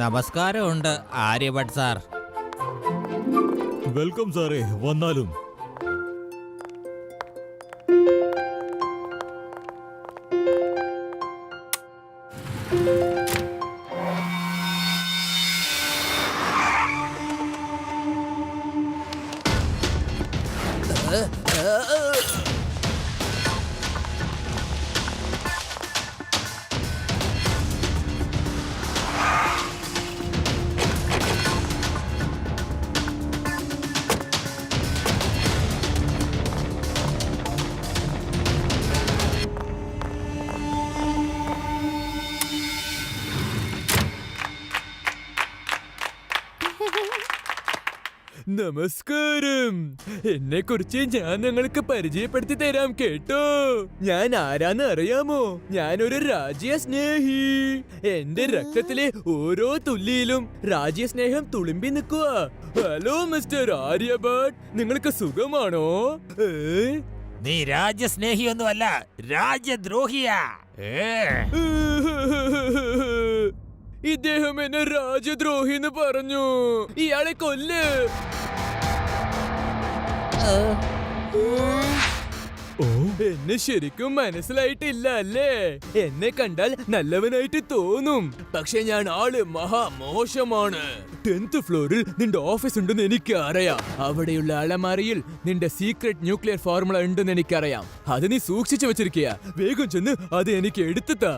നമസ്കാരമുണ്ട് Aryabhatt sir. Welcome സാറേ, വന്നാലും. നമസ്കാരം. എന്നെ കുറിച്ച് ഞാൻ നിങ്ങൾക്ക് പരിചയപ്പെടുത്തി തരാം കേട്ടോ. ഞാൻ ആരാന്ന് അറിയാമോ? ഞാനൊരു രാജ്യസ്നേഹി. എന്റെ രക്തത്തിലെ ഓരോ തുള്ളിയിലും രാജ്യസ്നേഹം തുളുമ്പി നിൽക്കുക. ഹലോ മിസ്റ്റർ ആര്യഭട്ട്, നിങ്ങൾക്ക് സുഖമാണോ? നീ രാജ്യസ്നേഹിയൊന്നുമല്ല, രാജ്യദ്രോഹിയാ. ഇദ്ദേഹം എന്നെ രാജ്യദ്രോഹി എന്ന് പറഞ്ഞു. ഇയാളെ കൊല്ല്. ഓ, എന്നെ ശരിക്കും മനസ്സിലായിട്ടില്ല അല്ലേ? എന്നെ കണ്ടാൽ നല്ലവനായിട്ട് തോന്നും, പക്ഷെ ഞാൻ ആള് മഹാമോശമാണ്. 10th ഫ്ലോറിൽ നിന്റെ ഓഫീസ് ഉണ്ടെന്ന് എനിക്ക് അറിയാം. അവിടെയുള്ള അലമാരയിൽ നിന്റെ സീക്രട്ട് ന്യൂക്ലിയർ ഫോർമുല ഉണ്ടെന്ന് എനിക്കറിയാം. അത് നീ സൂക്ഷിച്ചു വെച്ചിരിക്കുക. വേഗം ചെന്ന് അത് എനിക്ക് എടുത്തുതാ.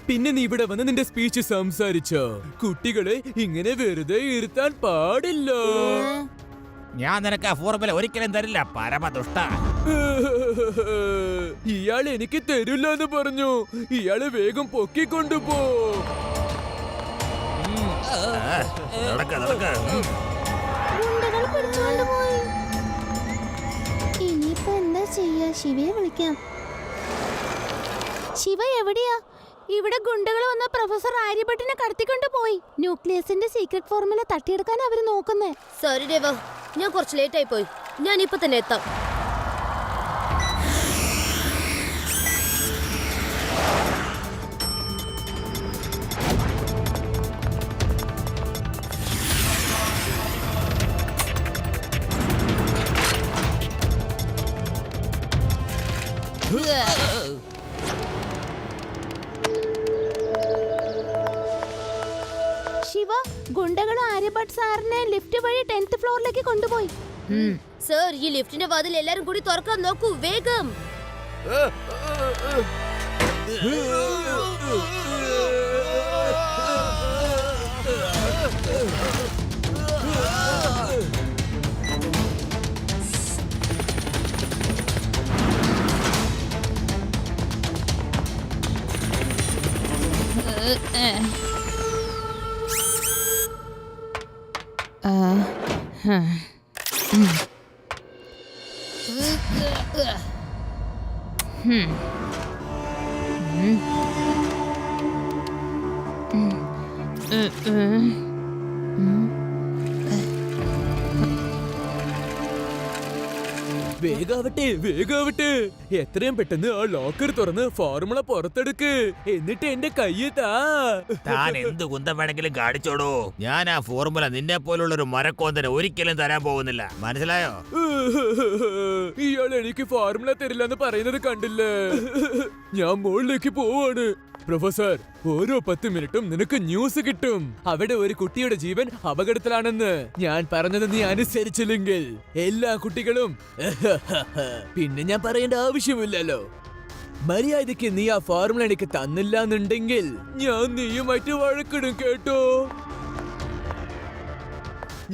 പിന്നെ നീ ഇവിടെ വന്ന് നിന്റെ സ്പീച്ച് സംസാരിച്ചോ. കുട്ടികളെ ഇങ്ങനെ വെറുതെ ഇരുത്താൻ പാടില്ല. ഞാൻ നിനക്ക് ആ ഫോർമുല ഒരിക്കലും തരില്ല, പരമദുഷ്ട. ഇയാൾ എനിക്ക് തരില്ല എന്ന് പറഞ്ഞു. ഇയാള് വേഗം പൊക്കിക്കൊണ്ടുപോ. ഇനിയിപ്പോ എന്താ ചെയ്യാ? ശിവയെ വിളിക്കാം. ശിവ എവിടെയാ? ഇവിടെ ഗുണ്ടകൾ വന്ന പ്രൊഫസർ ആര്യഭട്ടിനെ കടത്തിക്കൊണ്ട് പോയി. ന്യൂക്ലിയസിന്റെ സീക്രട്ട് ഫോർമുല തട്ടിയെടുക്കാൻ അവര് നോക്കുന്നേ. സോറി ദേവ, ഞാൻ കുറച്ച് ലേറ്റ് ആയി പോയി. ഞാൻ ഇപ്പൊ തന്നെ എത്താം. ശിവ, ഗുണ്ടകൾ ആര്യഭട്ട് സാറിനെ ലിഫ്റ്റ് വഴി 10th ഫ്ലോറിലേക്ക് കൊണ്ടുപോയി. സർ, ഈ ലിഫ്റ്റിന്റെ വാതിൽ എല്ലാരും കൂടി തുറക്കാൻ നോക്കൂ, വേഗം. വേഗാവട്ടെ. എത്രയും പെട്ടെന്ന് ആ ലോക്കർ തുറന്ന് ഫോർമുല പുറത്തെടുക്ക്. എന്നിട്ട് എന്റെ കയ്യിൽ താ. താൻ എന്ത് കുന്തം വേണമെങ്കിലും കാണിച്ചോടോ. ഞാൻ ആ ഫോർമുല നിന്നെ പോലുള്ള ഒരു മരക്കോന്തന് ഒരിക്കലും തരാൻ പോകുന്നില്ല, മനസ്സിലായോ? ഇയാൾ എനിക്ക് ഫോർമുല തരില്ലെന്ന് പറയുന്നത് കണ്ടില്ലേ? ഞാൻ മുകളിലേക്ക് പോവാണ്. പ്രൊഫസർ, ഓരോ 10 മിനിറ്റും നിനക്ക് ന്യൂസ് കിട്ടും. അവിടെ ഒരു കുട്ടിയുടെ ജീവൻ അപകടത്തിലാണെന്ന്. ഞാൻ പറഞ്ഞത് നീ അനുസരിച്ചില്ലെങ്കിൽ എല്ലാ കുട്ടികളും പിന്നെ ഞാൻ പറയേണ്ട ആവശ്യമില്ലല്ലോ. മര്യാദയ്ക്ക് നീ ആ ഫോർമുല എനിക്ക് തന്നില്ല എന്നുണ്ടെങ്കിൽ ഞാൻ നീയുമായിട്ട് വഴക്കിടും കേട്ടോ.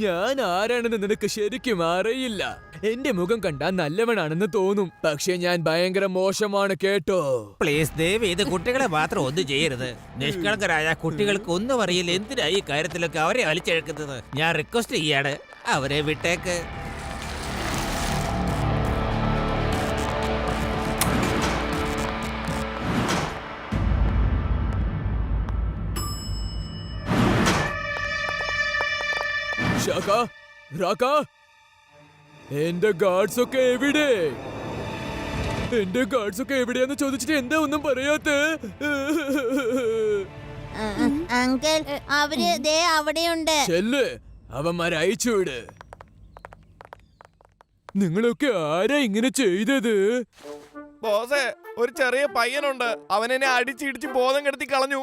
ഞാൻ ആരാണെന്ന് നിനക്ക് ശരിക്കും അറിയില്ല. എന്റെ മുഖം കണ്ടാൽ നല്ലവനാണെന്ന് തോന്നും, പക്ഷെ ഞാൻ ഭയങ്കര മോശമാണ് കേട്ടോ. പ്ലീസ് ദേവി, ഇത് കുട്ടികളെ മാത്രം ഒന്നും ചെയ്യരുത്. നിഷ്കളങ്കരായ കുട്ടികൾക്ക് ഒന്നും അറിയില്ല. എന്തിനാ ഈ കാര്യത്തിലൊക്കെ അവരെ അലിച്ചെഴുക്കുന്നത്? ഞാൻ റിക്വസ്റ്റ് ചെയ്യാണ്, അവരെ വിട്ടേക്ക്. രാക, എന്റെ ഗാർഡ്സ് ഒക്കെ എവിടെ? എന്റെ കാർഡ്സ് ഒക്കെ എവിടെയാന്ന് ചോദിച്ചിട്ട് എന്താ ഒന്നും പറയാത്ത? അങ്കിൾ അവര് ദേ അവിടെയുണ്ട്. ചെല്ല്, അവന്മാരെ അയച്ചുവിട്. നിങ്ങളൊക്കെ ആരാ ഇങ്ങനെ ചെയ്തത്? ബോസേ, ഒരു ചെറിയ പയ്യനുണ്ട്. അവൻ എന്നെ അടിച്ചിടിച്ച് ബോധം കെടുത്തി കളഞ്ഞു.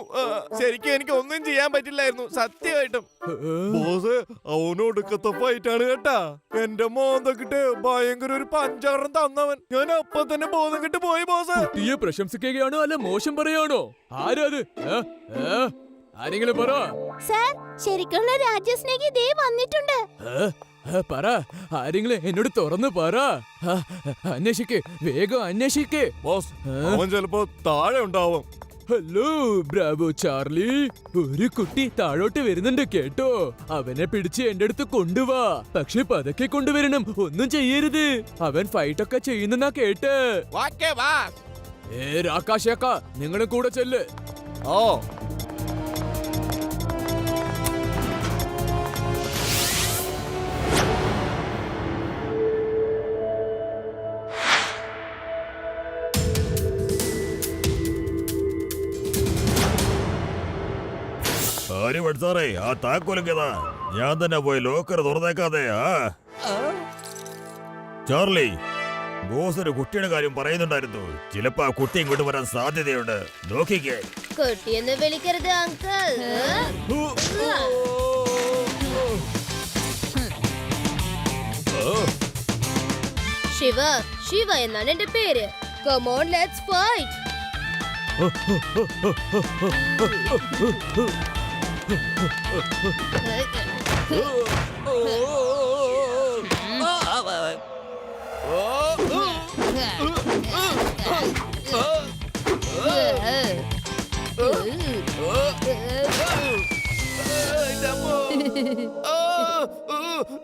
ശരിക്കും എനിക്ക് ഒന്നും ചെയ്യാൻ പറ്റില്ലായിരുന്നു, സത്യമായിട്ടും. ബോസ്, അവനൊടുക്കത്തെ ഫൈറ്റാണ് കേട്ടാ. എന്റെ മോന്തക്കിട്ട് ഭയങ്കര ഒരു പഞ്ചാറം തന്നവൻ. ഞാൻ അപ്പൊ തന്നെ ബോധം കെട്ട് പോയി ബോസ്. കുട്ടിയെ പ്രശംസിക്കുകയാണോ അല്ല മോശം പറയാണോ? ആരാത്? ആരെങ്കിലും പറ. സർ, ശരിക്കുള്ള രാജ്യസ്നേഹി ദേ വന്നിട്ടുണ്ട്. പറ, ആരെങ്കിലും എന്നോട് തുറന്ന് പറ. അന്വേഷിക്ക്, വേഗം അന്വേഷിക്ക്. ബോസ്, അവൻ ചിലപ്പോ താഴെ ഉണ്ടാവും. ഹലോ ബ്രാവോ ചാർലി, ഒരു കുട്ടി താഴോട്ട് വരുന്നുണ്ട് കേട്ടോ. അവനെ പിടിച്ച് എന്റെ അടുത്ത് കൊണ്ടുവാ. പക്ഷെ പതുക്കെ കൊണ്ടുവരണം, ഒന്നും ചെയ്യരുത്. അവൻ ഫൈറ്റൊക്കെ ചെയ്യുന്നെന്നാ കേട്ട്. രാകാശേക്ക, നിങ്ങളും കൂടെ ചെല്ല്. ഓ, സാറേ, ആ താക്കോലൊക്കെതാ. ഞാൻ തന്നെ പോയി ലോക്കർ തുറന്നേക്കാതെ. ചാർലി, ബോസ് ഒരു കുട്ടിയുടെ കാര്യം പറയുന്നുണ്ടായിരുന്നു. ചിലപ്പോ ആ കുട്ടി ഇങ്ങോട്ട് വരാൻ സാധ്യതയുണ്ട്. നോക്കിക്കേ. കുട്ടിയെന്ന് വിളിക്കരുത് അങ്കിൾ. ശിവ, ശിവ എന്നാണ് എന്റെ പേര്. Come on, let's fight.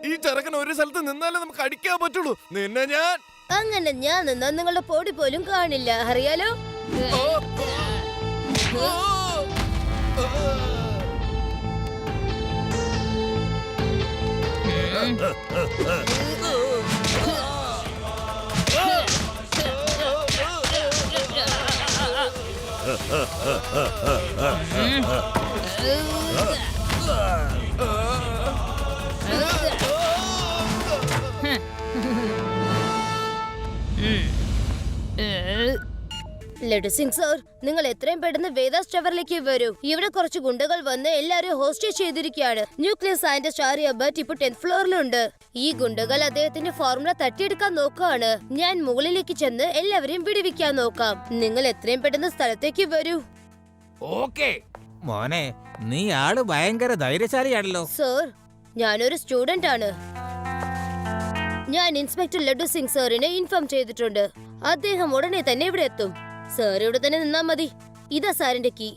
ഈ ചെറുക്കൻ ഒരു സ്ഥലത്ത് നിന്നാലേ നമുക്ക് അടിക്കാൻ പറ്റുള്ളൂ. നിന്നെ ഞാൻ അങ്ങനെ ഞാൻ നിന്നാ നിങ്ങളുടെ പൊടി പോലും കാണില്ല, അറിയാലോ. ലഡു സിംഗ് സർ, നിങ്ങൾ എത്രയും പെട്ടെന്ന് വേദാസ് ടവറിലേക്ക് വരൂ. ഇവിടെ കുറച്ച് ഗുണ്ടകൾ വന്ന് എല്ലാവരെയും ഹോസ്റ്റേജ് ചെയ്തിരിക്കുകയാണ്. ന്യൂക്ലിയർ സയന്റിസ്റ്റ് ആര്യ ഭട്ട് ഇപ്പോൾ 10th ഫ്ലോറിലുണ്ട്. ഈ ഗുണ്ടകൾ അദ്ദേഹത്തിന്റെ ഫോർമുല തട്ടിയെടുക്കാൻ നോക്കുകയാണ്. ഞാൻ മുകളിലേക്ക് ചെന്ന് എല്ലാവരെയും വിടുവിക്കാൻ നോക്കാം. നിങ്ങൾ എത്രയും പെട്ടെന്ന് സ്ഥലത്തേക്ക് വരൂ. ഓക്കേ മോനെ, നീ ആള് ഭയങ്കര ധൈര്യശാലിയാണല്ലോ. സർ, ഞാനൊരു സ്റ്റുഡന്റ് ആണ്. ഞാൻ ഇൻസ്പെക്ടർ ലഡു സിംഗ് സാറിനെ ഇൻഫോം ചെയ്തിട്ടുണ്ട്. അദ്ദേഹം ഉടനെ തന്നെ ഇവിടെ എത്തും. സാർ ഇവിടെ തന്നെ നിന്നാ മതി. ഇതാ സാറിന്റെ കീ.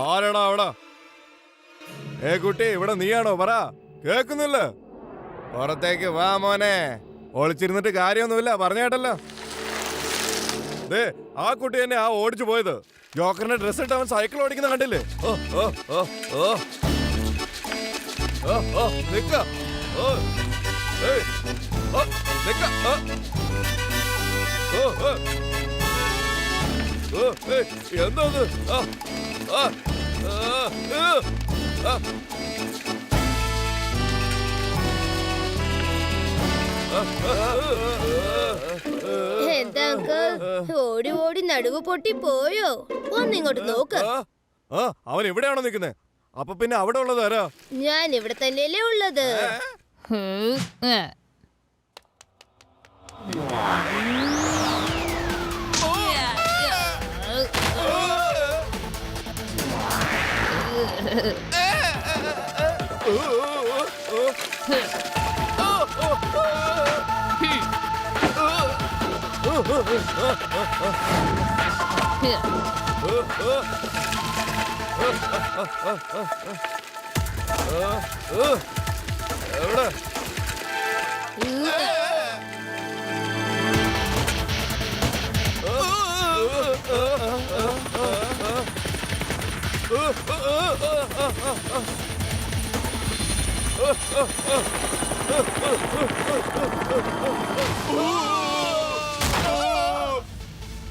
ആരാടാ അവിടെ? കുട്ടി, ഇവിടെ നീയാണോ? പറ, കേക്കുന്നില്ല. പുറത്തേക്ക് വാ മോനെ. ഒളിച്ചിരുന്നിട്ട് കാര്യമൊന്നുമില്ല, പറഞ്ഞേട്ടല്ലോ. ദേ, ആ കുട്ടി തന്നെ ആ ഓടിച്ചു പോയത്. ജോക്കറിന്റെ ഡ്രസ് ഇട്ട് അവൻ സൈക്കിൾ ഓടിക്കുന്ന കണ്ടില്ലേ? ഓ ഓ ഓ ഓ ഓ ഓ നിക്ക. ഓ ഏയ് ഓ നിക്ക. ഓ ഓ ഓ ഓ ഏയ് എന്താ ഇത്? ആ ആ ആ എന്താ അങ്കിൾ, ഓടി ഓടി നടുവ് പൊട്ടി പോയോ? ഒന്നിങ്ങോട്ട് നോക്ക്. അവൻ എവിടെയാണോ നിൽക്കുന്നത്? അപ്പൊ പിന്നെ അവിടെ ഉള്ളത് ആരാ? ഞാൻ ഇവിടെ തന്നെയല്ലേ ഉള്ളത്. എവിടെ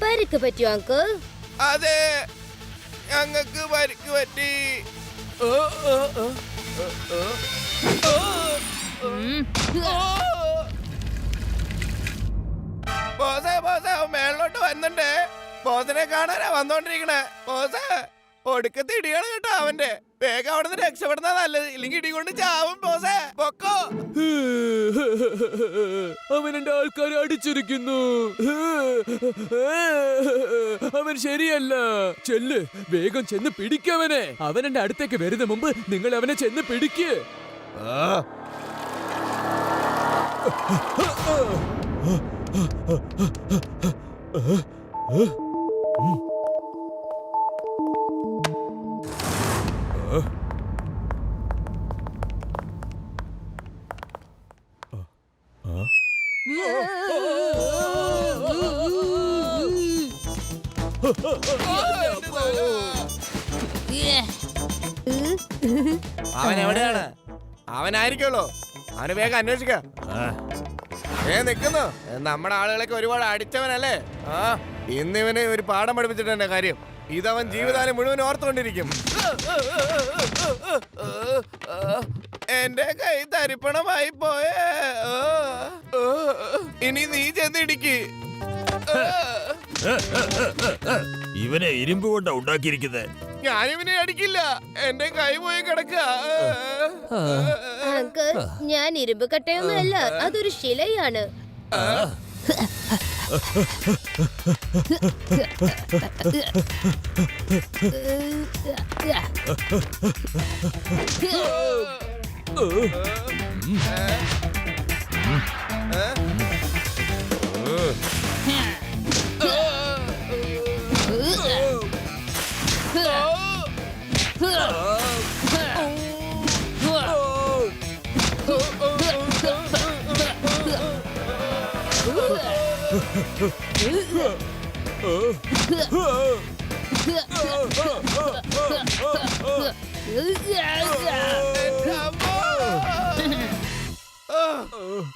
പരിക്ക് പറ്റിയോ അങ്കിൾ? അതെ, ഞങ്ങൾക്ക് പരിക്ക് പറ്റി. ബോസേ ബോസേ, അവൻ മേളിലോട്ട് വരുന്നുണ്ട്. ബോസിനെ കാണാനാ വന്നോണ്ടിരിക്കണേ. ബോസേ, ഒടുക്കത്തെ ഇടിയാണ് കേട്ടോ അവന്റെ. വേഗം അവിടെ നിന്ന് രക്ഷപ്പെടുന്ന നല്ലത്, ഇല്ലെങ്കിൽ ഇടി കൊണ്ട് ചാവും. ബോസേ പൊക്കോ. അവൻ എന്റെ ആൾക്കാരെ അടിച്ചിരിക്കുന്നു. അവൻ ശരിയല്ല. ചെല്ല്, വേഗം ചെന്ന് പിടിക്കവനെ. അവൻ എന്റെ അടുത്തേക്ക് വരുന്ന മുമ്പ് നിങ്ങൾ അവനെ ചെന്ന് പിടിക്ക്. അവൻ എവിടെയാണ്? അവനായിരിക്കുമല്ലോ. അവന് വേഗം അന്വേഷിക്കാം. നിക്കുന്നു. നമ്മുടെ ആളുകളൊക്കെ ഒരുപാട് അടിച്ചവനല്ലേ. ഇന്നിവന് ഒരു പാഠം പഠിപ്പിച്ചിട്ടെന്റെ കാര്യം. ഇതവൻ ജീവിതകാലം മുഴുവൻ ഓർത്തുകൊണ്ടിരിക്കും. എന്റെ കൈ തരിപ്പണമായി പോയേ. ഇനി നീ ചെന്നിടിക്ക്. ഇവനെ ഇരുമ്പ് കൊണ്ടാ ഉണ്ടാക്കിയിരിക്കുന്നത്. ഞാനിവനെ അടിക്കില്ല. എന്റെ കൈ പോയി കിടക്ക. അങ്കിൾ, ഞാൻ ഇരുമ്പ് കട്ടയൊന്നുമല്ല, അതൊരു ശിലയാണ്.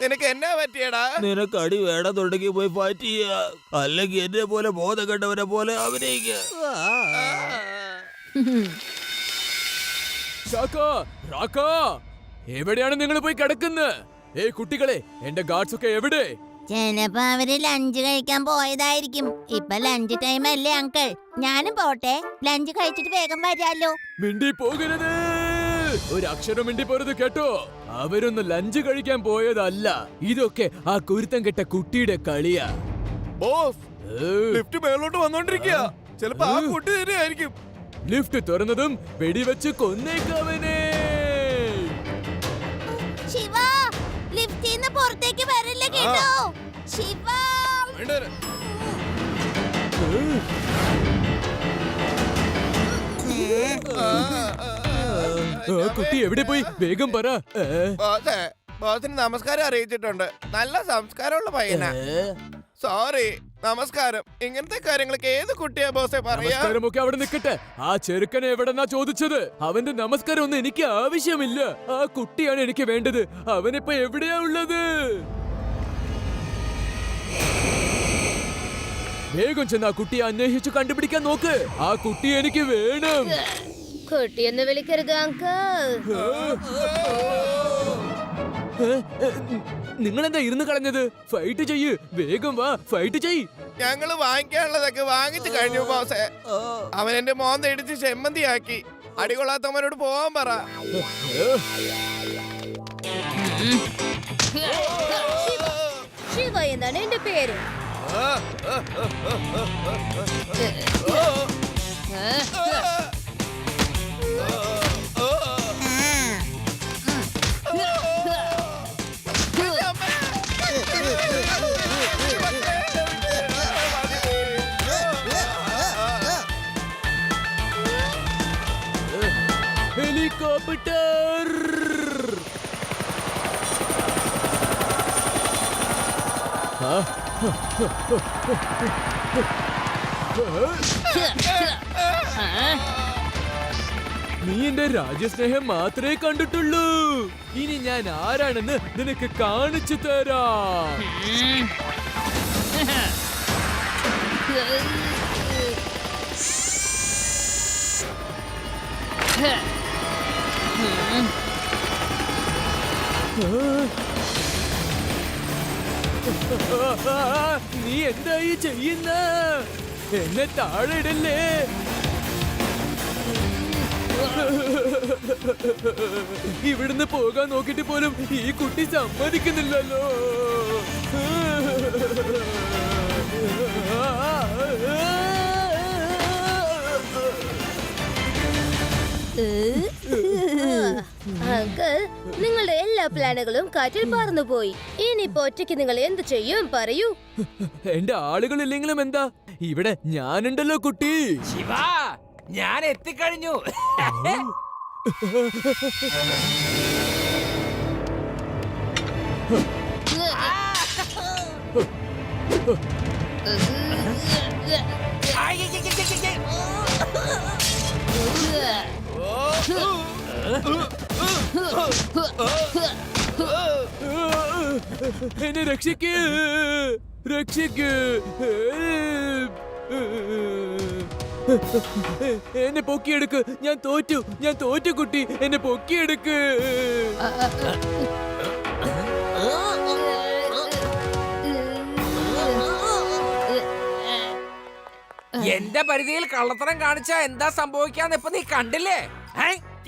നിനക്ക് എന്നാ പറ്റിയടാ? നിനക്ക് അടി വേണമെന്നുണ്ടെങ്കിൽ പോയി ഫൈറ്റ് ചെയ്യുക, അല്ലെങ്കിൽ എന്നെ പോലെ ബോധം കണ്ടവനെ പോലെ അഭിനയിക്കുക. എവിടെയാണ് നിങ്ങൾ പോയി കിടക്കുന്നത്? കുട്ടികളെ, എന്റെ ഗാർഡ്സ് ഒക്കെ എവിടെ? ചിലപ്പോ അവര് ലഞ്ച് കഴിക്കാൻ പോയതായിരിക്കും. ഇപ്പൊ ലഞ്ച് ടൈം അല്ലേ അങ്കിൾ? ഞാനും പോട്ടെ, ലഞ്ച് കഴിച്ചിട്ട് വേഗം വരാലോ. മിണ്ടി പോകരുത്. ഒരു അക്ഷരം മിണ്ടി പോരുത് കേട്ടോ. അവരൊന്ന് ലഞ്ച് കഴിക്കാൻ പോയതല്ല. ഇതൊക്കെ ആ കുരുത്തം കെട്ട കുട്ടിയുടെ കളിയാ. ബോസ്, ലിഫ്റ്റ് മേലോട്ട് വന്നോണ്ടിരിക്കുക. ചിലപ്പോ ആ കുട്ടി തന്നെ ആയിരിക്കും. ലിഫ്റ്റ് തുറന്നതും വെടിവെച്ച് കൊന്നേക്കവനെ. ശിവ, ലിഫ്റ്റിന്ന് പുറത്തേക്ക് വരില്ല കേട്ടോ. ശിവ, കുട്ടി എവിടെ പോയി? വേഗം പറ. ബോസിന് നമസ്കാരം അറിയിച്ചിട്ടുണ്ട്. നല്ല സംസ്കാരമുള്ള പയ്യനാ. സോറി, നമസ്കാരം. ഇങ്ങനത്തെ കാര്യങ്ങളൊക്കെ ഏത് കുട്ടിയാ ബോസെ പറയാ? നമസ്കാരമൊക്കെ അവിടെ നിൽക്കട്ടെ. ആ ചെറുക്കനെ എവിടെന്നാ ചോദിച്ചത്? അവന്റെ നമസ്കാരം ഒന്നും എനിക്ക് ആവശ്യമില്ല. ആ കുട്ടിയാണ് എനിക്ക് വേണ്ടത്. അവനിപ്പോ എവിടെയാ ഉള്ളത്? വേഗം ചെന്ന് ആ കുട്ടിയെ അന്വേഷിച്ചു കണ്ടുപിടിക്കാൻ നോക്ക്. ആ കുട്ടി എനിക്ക് വേണം. കുട്ടിയെന്ന് വിളിക്കരുത് അങ്കിൾ. നിങ്ങളെന്താ ഇരുന്ന് കളഞ്ഞത്? ഫൈറ്റ് ചെയ്യ്, വേഗം വാ, ഫൈറ്റ് ചെയ്യ്. ഞങ്ങള് വാങ്ങിക്കാനുള്ളതൊക്കെ വാങ്ങിച്ചു കഴിഞ്ഞു ബോസെ. അവൻ എന്റെ മോന്ത ഇടിച്ച് ചെമ്മന്തിയാക്കി. അടികൊള്ളാത്തവനോട് പോവാൻ പറ. ശിവ എന്നാണ് എന്റെ പേര്. ജൂപ്പിറ്റർ. നീ എന്റെ രാജ്യസ്നേഹം മാത്രമേ കണ്ടിട്ടുള്ളൂ. ഇനി ഞാൻ ആരാണെന്ന് നിനക്ക് കാണിച്ചു തരാം. നീ എന്തായി ചെയ്യുന്ന? എന്നെ താഴെ ഇടല്ലേ. ഇവിടുന്ന് പോകാൻ നോക്കിട്ട് പോലും ഈ കുട്ടി സമ്മതിക്കുന്നില്ലല്ലോ. അങ്കിൾ, നിങ്ങളുടെ എല്ലാ പ്ലാനുകളും കാറ്റിൽ പറന്നുപോയി. ഇനിയിപ്പോ ഒറ്റയ്ക്ക് നിങ്ങൾ എന്ത് ചെയ്യും പറയൂ. എന്റെ ആളുകൾ ഇല്ലെങ്കിലും എന്താ, ഇവിടെ ഞാനുണ്ടല്ലോ കുട്ടി. ശിവ, ഞാൻ എത്തിക്കഴിഞ്ഞു. എന്നെ രക്ഷിക്ക്, രക്ഷിക്ക്. എന്നെ പൊക്കിയെടുക്ക്. ഞാൻ തോറ്റു കുട്ടി. എന്നെ പൊക്കിയെടുക്ക്. എന്റെ പരിധിയിൽ കള്ളത്തരം കാണിച്ചാ എന്താ സംഭവിക്കാന്ന് ഇപ്പൊ നീ കണ്ടില്ലേ?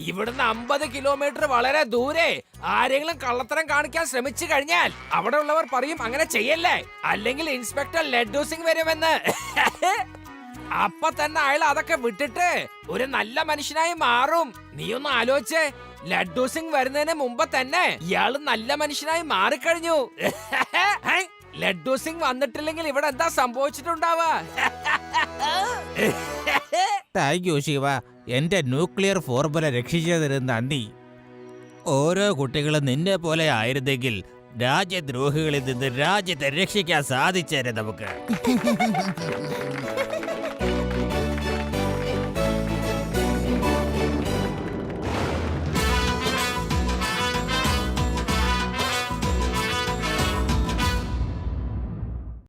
ഇവിടുന്ന് 50 കിലോമീറ്റർ വളരെ ദൂരെ ആരെങ്കിലും കള്ളത്തരം കാണിക്കാൻ ശ്രമിച്ചു കഴിഞ്ഞാൽ അവിടെ ഉള്ളവർ പറയും അങ്ങനെ ചെയ്യല്ലേ, അല്ലെങ്കിൽ ഇൻസ്പെക്ടർ ലഡ്ഡു സിംഗ് വരുമെന്ന്. അപ്പൊ തന്നെ അയാൾ അതൊക്കെ വിട്ടിട്ട് ഒരു നല്ല മനുഷ്യനായി മാറും. നീ ഒന്ന് ആലോചിച്ചേ, ലഡ്ഡു സിംഗ് വരുന്നതിന് മുമ്പ് തന്നെ ഇയാള് നല്ല മനുഷ്യനായി മാറിക്കഴിഞ്ഞു. ലഡ്ഡു സിംഗ് വന്നിട്ടില്ലെങ്കിൽ ഇവിടെ എന്താ സംഭവിച്ചിട്ടുണ്ടാവാ? താങ്ക് യു ശിവ, എന്റെ ന്യൂക്ലിയർ ഫോർമുല രക്ഷിച്ചതിന് നന്ദി. ഓരോ കുട്ടികളും നിന്നെ പോലെ ആയിരുന്നെങ്കിൽ രാജ്യദ്രോഹികളിൽ നിന്ന് രാജ്യത്തെ രക്ഷിക്കാൻ സാധിച്ചേനെ നമുക്ക്.